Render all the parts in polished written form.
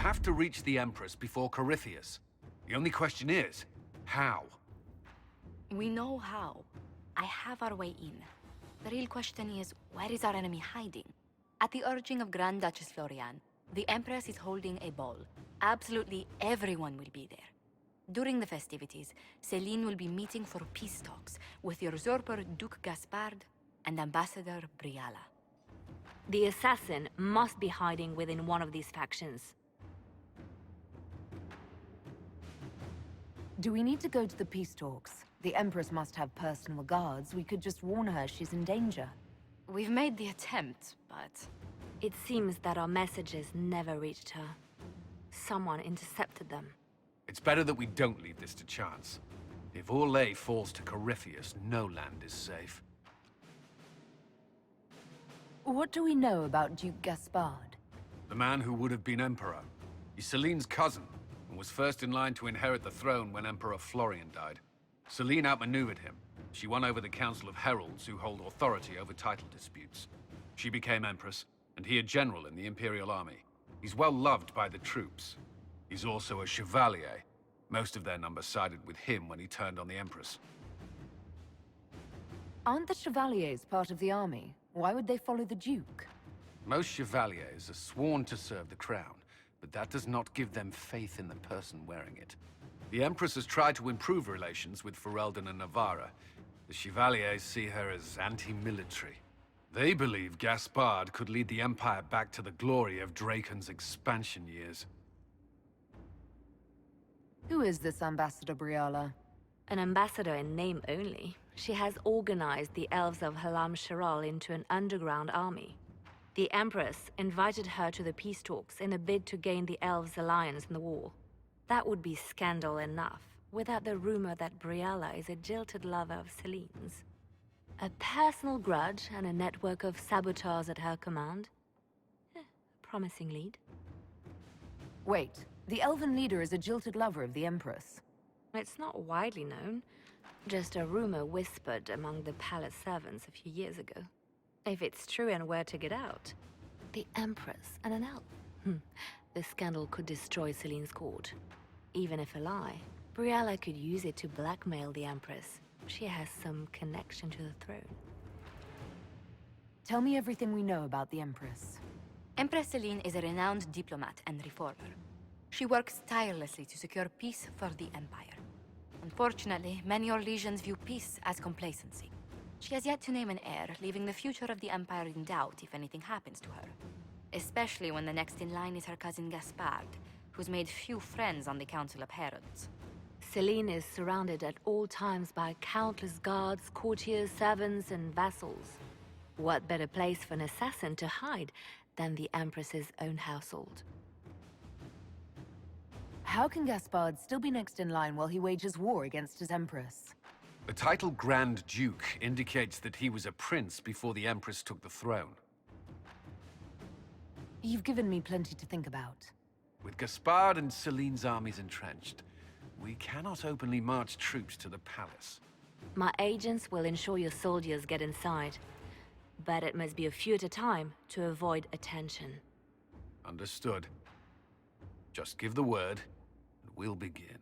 have to reach the Empress before Corypheus. The only question is, how? We know how. I have our way in. The real question is, where is our enemy hiding? At the urging of Grand Duchess Florian, the Empress is holding a ball. Absolutely everyone will be there. During the festivities, Celine will be meeting for peace talks with the usurper Duke Gaspard and Ambassador Briala. The assassin must be hiding within one of these factions. Do we need to go to the peace talks? The Empress must have personal guards. We could just warn her she's in danger. We've made the attempt, but... It seems that our messages never reached her. Someone intercepted them. It's better that we don't leave this to chance. If Orlais falls to Corypheus, no land is safe. What do we know about Duke Gaspard? The man who would have been Emperor. He's Celine's cousin, and was first in line to inherit the throne when Emperor Florian died. Celine outmaneuvered him. She won over the Council of Heralds, who hold authority over title disputes. She became Empress, and he a general in the Imperial Army. He's well loved by the troops. He's also a chevalier. Most of their number sided with him when he turned on the Empress. Aren't the Chevaliers part of the army? Why would they follow the Duke? Most chevaliers are sworn to serve the crown, but that does not give them faith in the person wearing it. The Empress has tried to improve relations with Ferelden and Navarra. The Chevaliers see her as anti-military. They believe Gaspard could lead the Empire back to the glory of Draken's expansion years. Who is this Ambassador Briala? An ambassador in name only. She has organized the elves of Halam Shiral into an underground army. The Empress invited her to the peace talks in a bid to gain the elves' alliance in the war. That would be scandal enough, without the rumor that Briala is a jilted lover of Celine's. A personal grudge and a network of saboteurs at her command. Promising lead. Wait, the elven leader is a jilted lover of the Empress. It's not widely known. Just a rumor whispered among the palace servants a few years ago. If it's true and were to get out, the Empress and an elf. The scandal could destroy Celine's court. Even if a lie, Briala could use it to blackmail the Empress. She has some connection to the throne. Tell me everything we know about the Empress. Empress Celine is a renowned diplomat and reformer. She works tirelessly to secure peace for the Empire. Unfortunately, many Orlesians view peace as complacency. She has yet to name an heir, leaving the future of the Empire in doubt if anything happens to her. Especially when the next in line is her cousin Gaspard, who's made few friends on the Council of Heralds. Celine is surrounded at all times by countless guards, courtiers, servants, and vassals. What better place for an assassin to hide than the Empress's own household? How can Gaspard still be next in line while he wages war against his Empress? The title Grand Duke indicates that he was a prince before the Empress took the throne. You've given me plenty to think about. With Gaspard and Celine's armies entrenched, we cannot openly march troops to the palace. My agents will ensure your soldiers get inside. But it must be a few at a time to avoid attention. Understood. Just give the word, and we'll begin.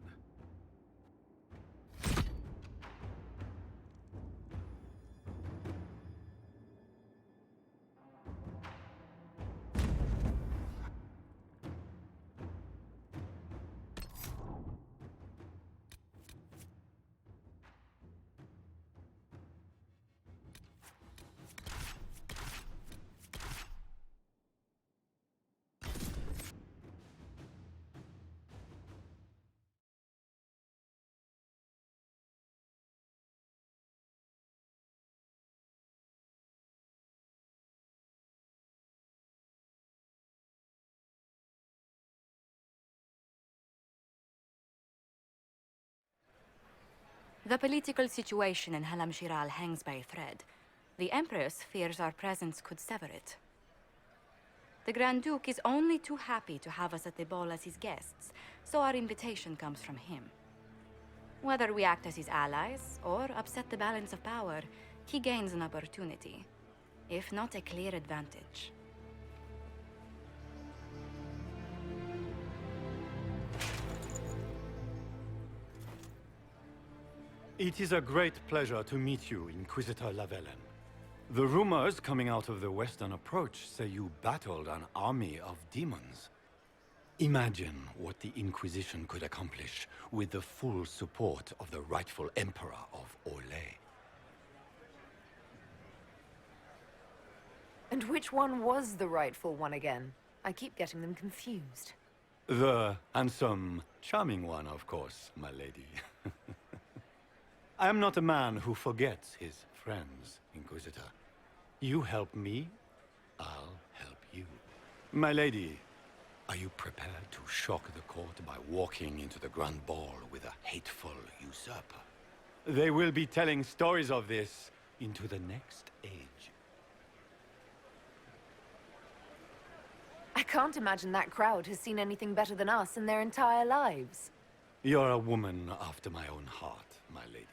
The political situation in Halam Shiral hangs by a thread. The Empress fears our presence could sever it. The Grand Duke is only too happy to have us at the ball as his guests, so our invitation comes from him. Whether we act as his allies or upset the balance of power, he gains an opportunity, if not a clear advantage. It is a great pleasure to meet you, Inquisitor Lavellen. The rumors coming out of the Western Approach say you battled an army of demons. Imagine what the Inquisition could accomplish with the full support of the rightful Emperor of Orlais. And which one was the rightful one again? I keep getting them confused. The handsome, charming one, of course, my lady. I am not a man who forgets his friends, Inquisitor. You help me, I'll help you. My lady, are you prepared to shock the court by walking into the Grand Ball with a hateful usurper? They will be telling stories of this into the next age. I can't imagine that crowd has seen anything better than us in their entire lives. You're a woman after my own heart, my lady.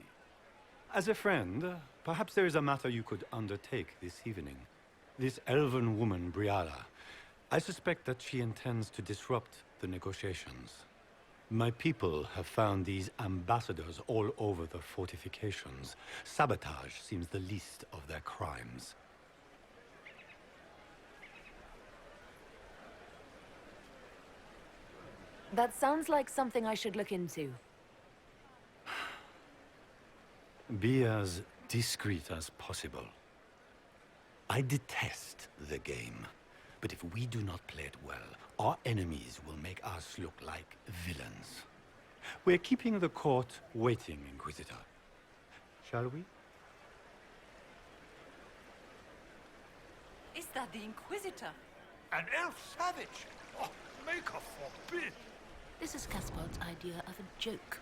As a friend, perhaps there is a matter you could undertake this evening. This elven woman, Briala, I suspect that she intends to disrupt the negotiations. My people have found these ambassadors all over the fortifications. Sabotage seems the least of their crimes. That sounds like something I should look into. Be as discreet as possible. I detest the game, but if we do not play it well, our enemies will make us look like villains. We're keeping the court waiting, Inquisitor. Shall we? Is that the Inquisitor? An elf savage? Oh, Maker forbid! This is Casper's idea of a joke.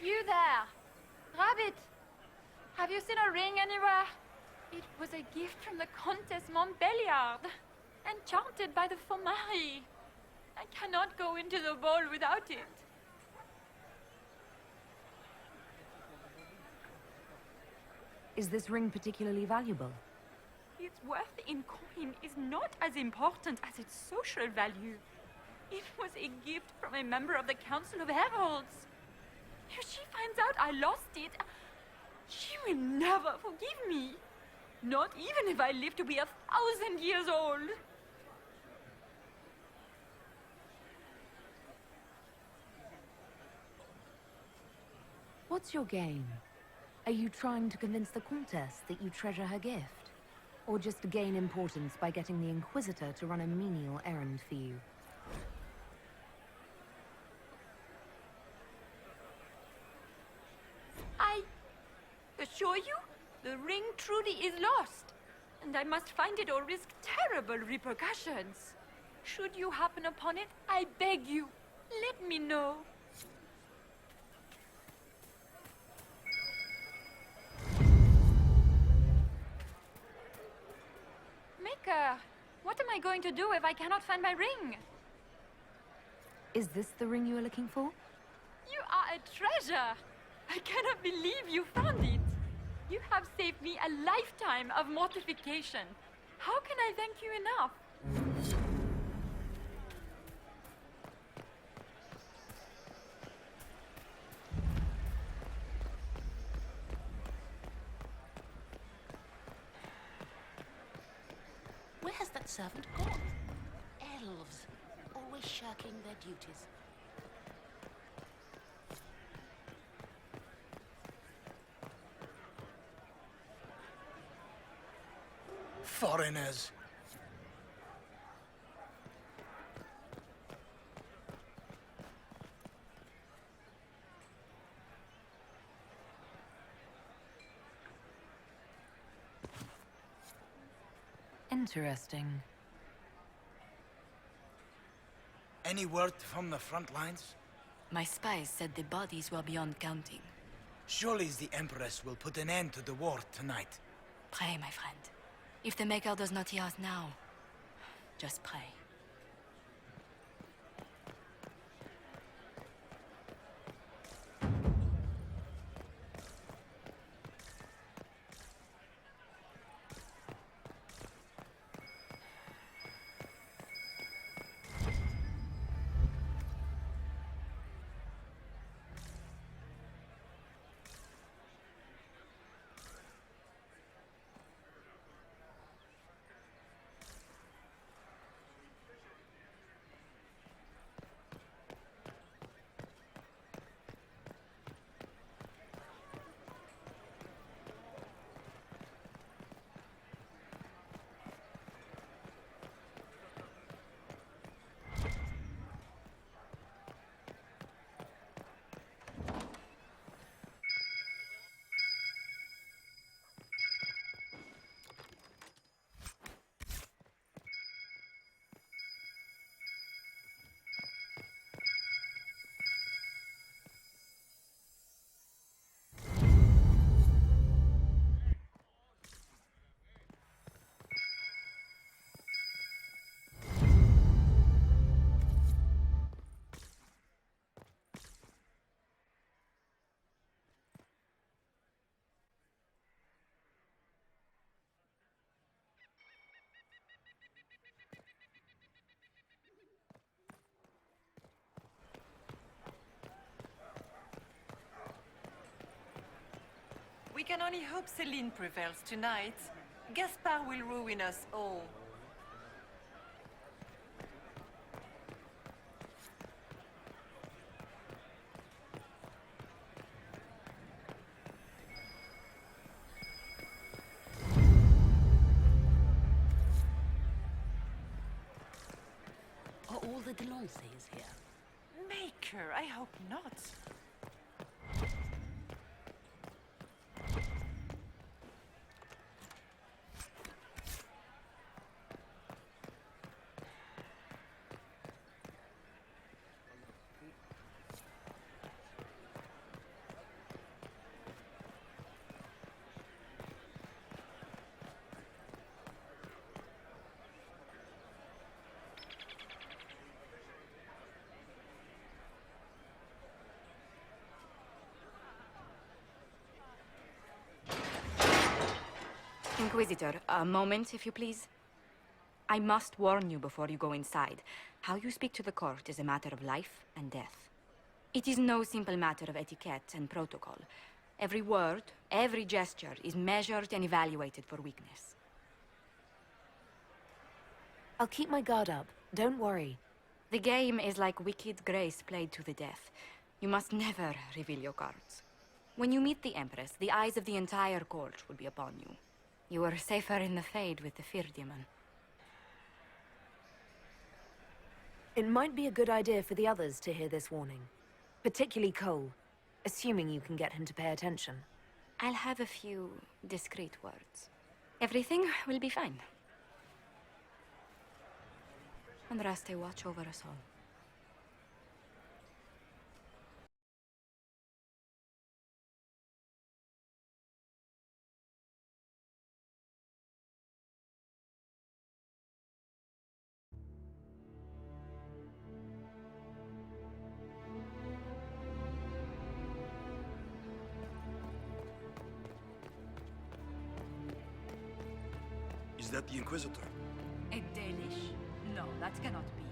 You there! Rabbit! Have you seen a ring anywhere? It was a gift from the Countess Montbelliard, enchanted by the Fomari. I cannot go into the ball without it. Is this ring particularly valuable? Its worth in coin is not as important as its social value. It was a gift from a member of the Council of Heralds. If she finds out I lost it, she will never forgive me. Not even if I live to be 1,000 years old. What's your game? Are you trying to convince the Countess that you treasure her gift? Or just to gain importance by getting the Inquisitor to run a menial errand for you? I assure you, the ring truly is lost, and I must find it or risk terrible repercussions. Should you happen upon it, I beg you, let me know. Maker, what am I going to do if I cannot find my ring? Is this the ring you are looking for? You are a treasure! I cannot believe you found it! You have saved me a lifetime of mortification. How can I thank you enough? Where has that servant gone? Elves, always shirking their duties. Foreigners. Interesting. Any word from the front lines? My spies said the bodies were beyond counting. Surely the Empress will put an end to the war tonight. Pray, my friend. If the Maker does not hear us now, just pray. can only hope Celine prevails tonight. Gaspard will ruin us all. Are all the Delancey's here? Maker, I hope not. Inquisitor, a moment, if you please. I must warn you before you go inside. How you speak to the court is a matter of life and death. It is no simple matter of etiquette and protocol. Every word, every gesture is measured and evaluated for weakness. I'll keep my guard up. Don't worry. The game is like wicked grace played to the death. You must never reveal your cards. When you meet the Empress, the eyes of the entire court will be upon you. You are safer in the Fade with the Fear Demon. It might be a good idea for the others to hear this warning. Particularly Cole, assuming you can get him to pay attention. I'll have a few discreet words. Everything will be fine. Andraste, watch over us all. Is that the Inquisitor? A Danish? No, that cannot be.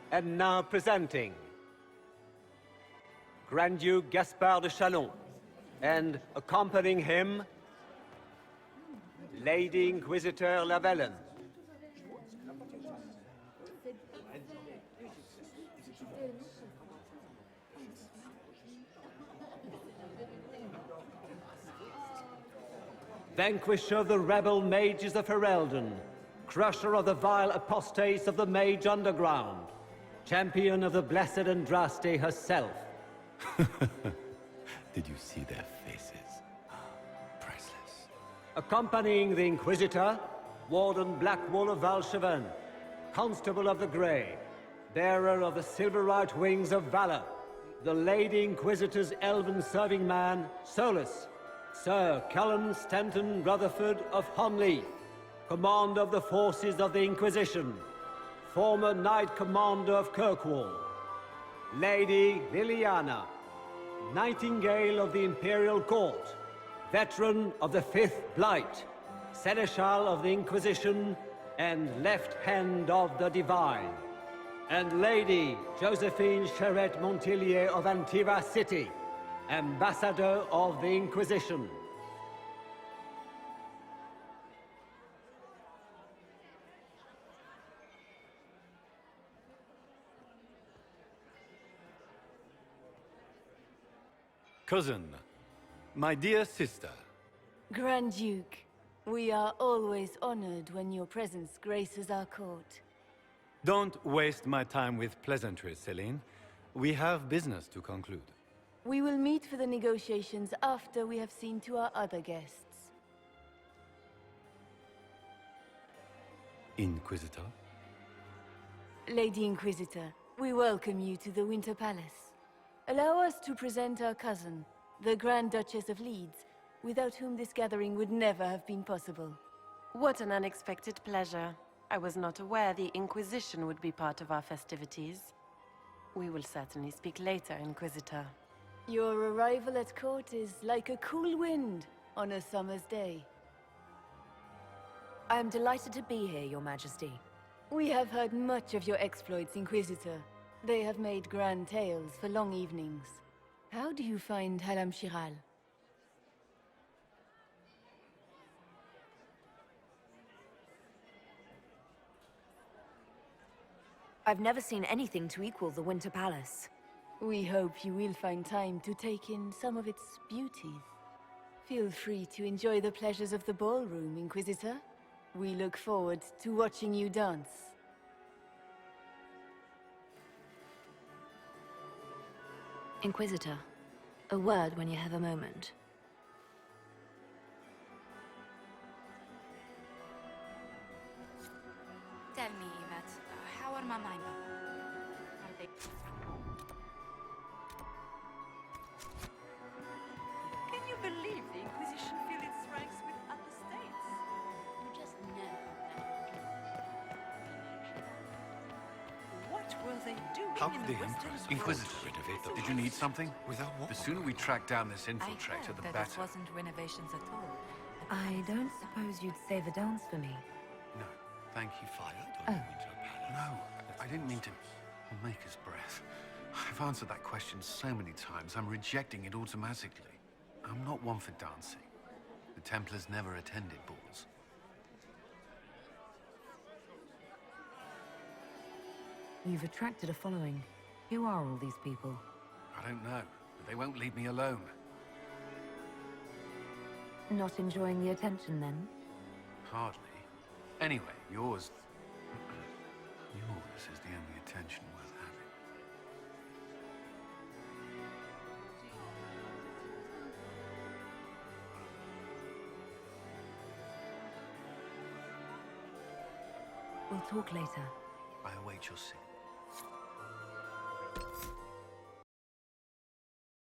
And now presenting Grand Duke Gaspard de Chalon, and accompanying him, Lady Inquisitor Lavellen. Vanquisher of the rebel mages of Ferelden, crusher of the vile apostates of the mage underground, champion of the blessed Andraste herself. Did you see their faces? Priceless. Accompanying the Inquisitor, Warden Blackwall of Valcheven, Constable of the Grey, bearer of the silver-right wings of valor, the Lady Inquisitor's elven serving man, Solus, Sir Cullen Stanton Rutherford of Honleith, commander of the forces of the Inquisition, former Knight Commander of Kirkwall, Lady Liliana, Nightingale of the Imperial Court, veteran of the Fifth Blight, Seneschal of the Inquisition, and Left Hand of the Divine, and Lady Josephine Charette Montillier of Antiva City, Ambassador of the Inquisition. Cousin, my dear sister. Grand Duke, we are always honored when your presence graces our court. Don't waste my time with pleasantries, Celine. We have business to conclude. We will meet for the negotiations after we have seen to our other guests. Inquisitor. Lady Inquisitor, we welcome you to the Winter Palace. Allow us to present our cousin, the Grand Duchess of Leeds, without whom this gathering would never have been possible. What an unexpected pleasure. I was not aware the Inquisition would be part of our festivities. We will certainly speak later, Inquisitor. Your arrival at court is like a cool wind on a summer's day. I am delighted to be here, Your Majesty. We have heard much of your exploits, Inquisitor. They have made grand tales for long evenings. How do you find Halam Shiral? I've never seen anything to equal the Winter Palace. We hope you will find time to take in some of its beauties. Feel free to enjoy the pleasures of the ballroom, Inquisitor. We look forward to watching you dance. Inquisitor, a word when you have a moment. Tell me, Yvette, how are my mind? Are they... Can you believe the Inquisition fill its ranks with other states? You just know What were they doing How in could the the Western Empress Front? Inquisitor, renovate the did you need something? without war? The sooner we track down this I infiltrator, heard the that better. it wasn't renovations at all. I don't suppose you'd save a dance for me. No, thank you. Fired Oh. on the Winter Palace. No, I didn't mean to make his breath. I've answered that question so many times, I'm rejecting it automatically. I'm not one for dancing. The Templars never attended balls. You've attracted a following. Who are all these people? I don't know, but they won't leave me alone. Not enjoying the attention, then? Hardly. Anyway, yours... yours is the only attention worth having. We'll talk later. I await your sin.